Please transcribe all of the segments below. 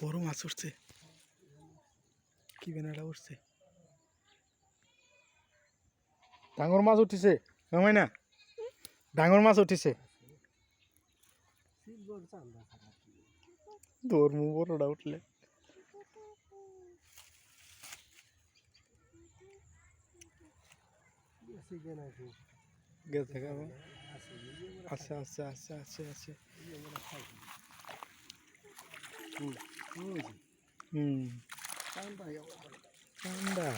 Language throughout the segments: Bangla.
বড় মাছ উঠছে, কি বেনাটা উঠছে, ডাঙর মাছ উঠিছে হয় না, ডাঙর মাছ উঠিছে, ধর্ম বড়টা উঠলে গেছে খাবো। আচ্ছা আচ্ছা আচ্ছা আচ্ছা আচ্ছা ঠান্ডা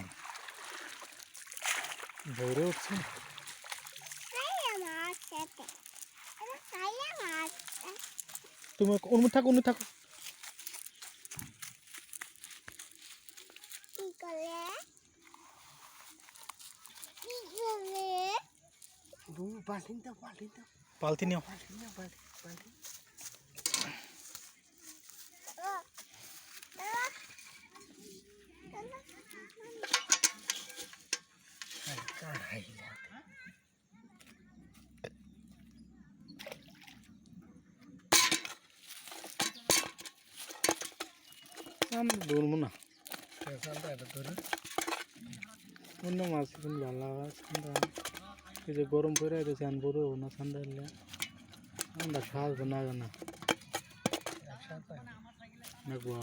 ভরে উঠছে। তুমি অন্য থাকো, অন্য থাকো। পাল্টি নিও। আমরা ধরবো না, অন্য মাছ কিন্তু ভালো ঠান্ডা। এই যে গরম পড়ে গেছে আন বড় না ঠান্ডা হলে ঠান্ডা শ্বাস না না দেখবো।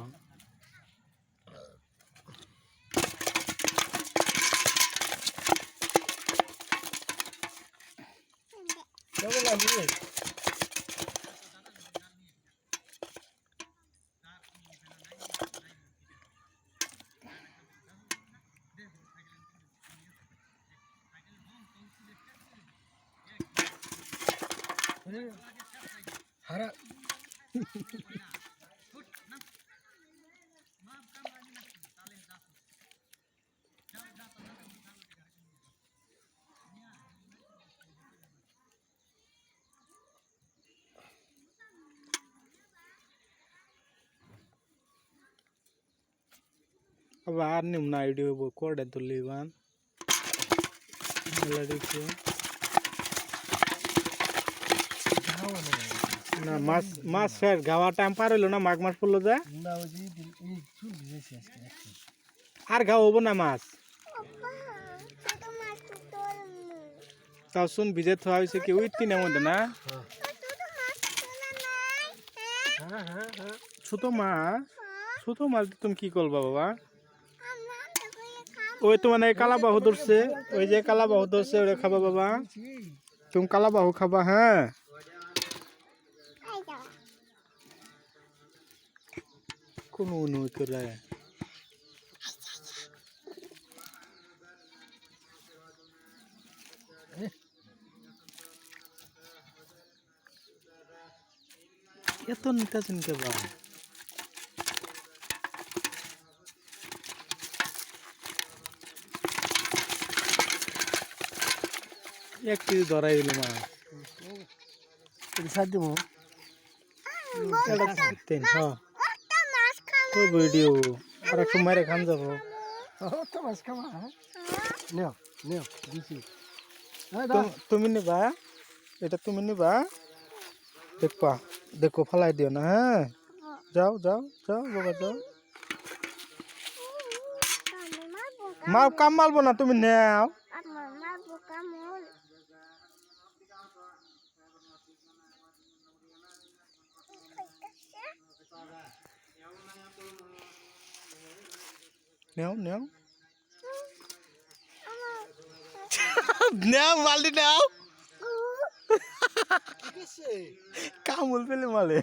হারা আবার নিম না ভিডিও কোডে তুলিবান মেলাডিকে না মাছ মাছ ফের গাওয়া টাইম পার হইলো না, মাঘ মাস পড়লো যা না ওই যে এই চুল ভিজেছে আজকে আর গাও হবো না মাছ। তাও শুন ভিজে থা হয়েছে কি ওই তিনের মধ্যে না ছোট মাছ, ছোট মাছ তুমি কি করবা বাবা? ওই তো মানে কালা বাহু ধরছে, ওই যে কালা বাহু ধরছে ওটা খাবা বাবা, তুমি কালা বাহু খাবা। হ্যাঁ কোন নই করে এত নিতেছেন কে বা? এক কেজি ধরাই দিল মাছ সার দেবো ভিডিও আর একটু মারে খান যাবো। তো মাছ খাওয়া নেও নেও দিছি তুমি নিবা এটা, তুমি নিবা দেখবা, দেখো ফালাই দিও না। হ্যাঁ যাও যাও যাও বাবা যাও, মা কাম মারবো না, তুমি নেও। নেও নেও নেও বালতি নেও কামুল পেলে মালে